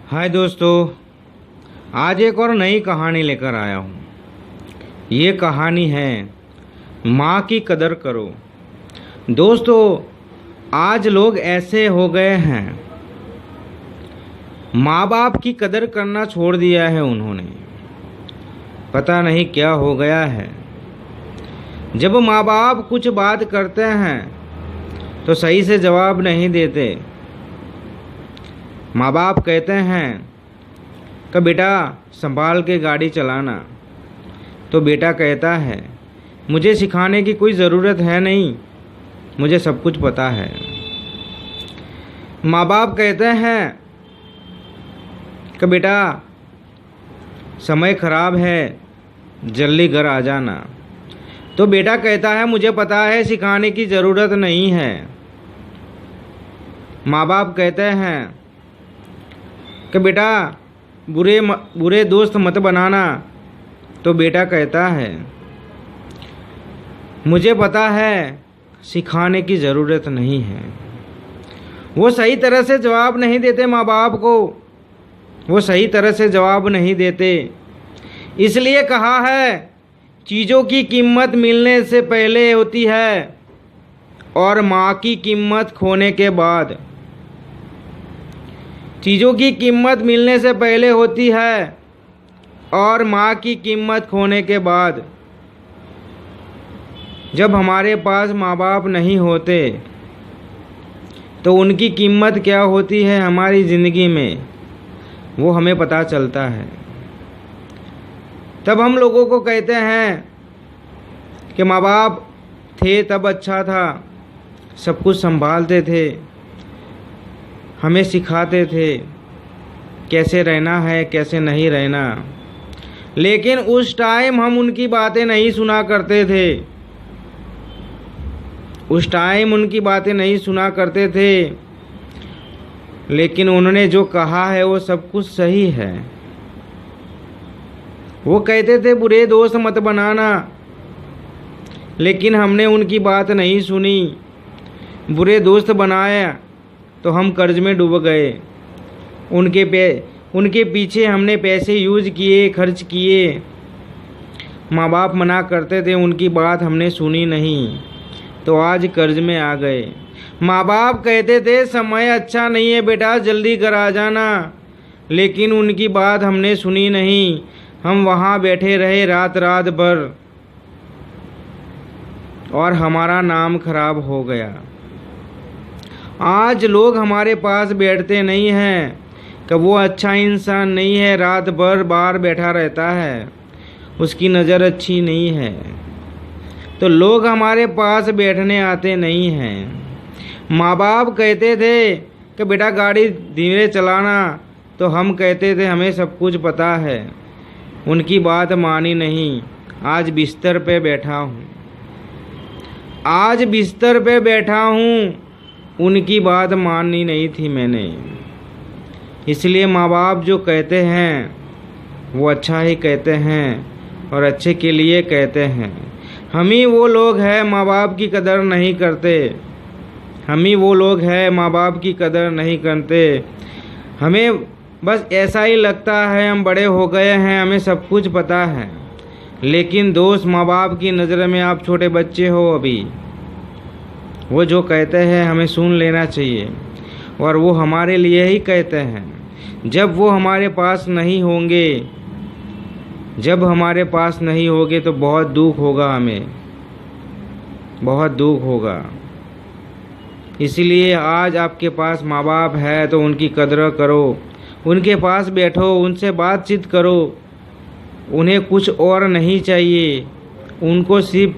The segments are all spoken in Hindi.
हाय दोस्तों, आज एक और नई कहानी लेकर आया हूँ। ये कहानी है माँ की कदर करो। दोस्तों, आज लोग ऐसे हो गए हैं, माँ बाप की कदर करना छोड़ दिया है उन्होंने। पता नहीं क्या हो गया है। जब माँ बाप कुछ बात करते हैं तो सही से जवाब नहीं देते। माँ बाप कहते हैं कि बेटा संभाल के गाड़ी चलाना, तो बेटा कहता है मुझे सिखाने की कोई ज़रूरत है नहीं, मुझे सब कुछ पता है। माँ बाप कहते हैं कि बेटा समय ख़राब है, जल्दी घर आ जाना, तो बेटा कहता है मुझे पता है सिखाने की ज़रूरत नहीं है। माँ बाप कहते हैं कि बेटा बुरे दोस्त मत बनाना, तो बेटा कहता है मुझे पता है सिखाने की ज़रूरत नहीं है। वो सही तरह से जवाब नहीं देते माँ बाप को, वो सही तरह से जवाब नहीं देते। इसलिए कहा है चीज़ों की कीमत मिलने से पहले होती है और माँ की कीमत खोने के बाद। चीज़ों की कीमत मिलने से पहले होती है और माँ की कीमत खोने के बाद। जब हमारे पास माँ बाप नहीं होते तो उनकी कीमत क्या होती है हमारी ज़िंदगी में, वो हमें पता चलता है। तब हम लोगों को कहते हैं कि माँ बाप थे तब अच्छा था, सब कुछ संभालते थे, हमें सिखाते थे कैसे रहना है कैसे नहीं रहना। लेकिन उस टाइम हम उनकी बातें नहीं सुना करते थे, उस टाइम उनकी बातें नहीं सुना करते थे। लेकिन उन्होंने जो कहा है वो सब कुछ सही है। वो कहते थे बुरे दोस्त मत बनाना, लेकिन हमने उनकी बात नहीं सुनी। बुरे दोस्त बनाया तो हम कर्ज में डूब गए। उनके पीछे हमने पैसे यूज किए, खर्च किए। माँ बाप मना करते थे, उनकी बात हमने सुनी नहीं, तो आज कर्ज में आ गए। माँ बाप कहते थे समय अच्छा नहीं है बेटा, जल्दी घर आ जाना, लेकिन उनकी बात हमने सुनी नहीं। हम वहाँ बैठे रहे रात रात भर और हमारा नाम खराब हो गया। आज लोग हमारे पास बैठते नहीं हैं कि वो अच्छा इंसान नहीं है, रात भर बाहर बैठा रहता है, उसकी नज़र अच्छी नहीं है, तो लोग हमारे पास बैठने आते नहीं हैं। माँ बाप कहते थे कि बेटा गाड़ी धीरे चलाना, तो हम कहते थे हमें सब कुछ पता है। उनकी बात मानी नहीं। आज बिस्तर पे बैठा हूँ, आज बिस्तर पे बैठा हूँ, उनकी बात माननी नहीं थी मैंने। इसलिए माँ बाप जो कहते हैं वो अच्छा ही कहते हैं और अच्छे के लिए कहते हैं। हम ही वो लोग हैं माँ बाप की कदर नहीं करते, हम ही वो लोग हैं माँ बाप की कदर नहीं करते। हमें बस ऐसा ही लगता है हम बड़े हो गए हैं, हमें सब कुछ पता है। लेकिन दोस्त, माँ बाप की नज़र में आप छोटे बच्चे हो अभी। वो जो कहते हैं हमें सुन लेना चाहिए, और वो हमारे लिए ही कहते हैं। जब वो हमारे पास नहीं होंगे, जब हमारे पास नहीं होंगे तो बहुत दुख होगा, हमें बहुत दुख होगा। इसलिए आज आपके पास माँ बाप है तो उनकी कदर करो, उनके पास बैठो, उनसे बातचीत करो। उन्हें कुछ और नहीं चाहिए, उनको सिर्फ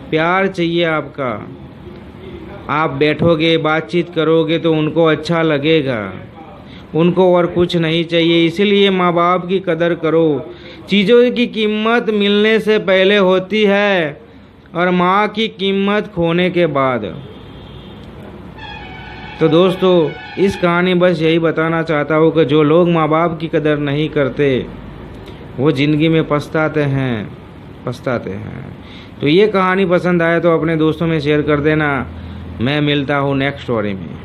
प्यार चाहिए आपका। आप बैठोगे, बातचीत करोगे तो उनको अच्छा लगेगा, उनको और कुछ नहीं चाहिए। इसलिए माँ बाप की कदर करो। चीज़ों की कीमत मिलने से पहले होती है और माँ की कीमत खोने के बाद। तो दोस्तों, इस कहानी बस यही बताना चाहता हूँ कि जो लोग माँ बाप की कदर नहीं करते वो ज़िंदगी में पछताते हैं। तो ये कहानी पसंद आए तो अपने दोस्तों में शेयर कर देना। मैं मिलता हूँ नेक्स्ट स्टोरी में।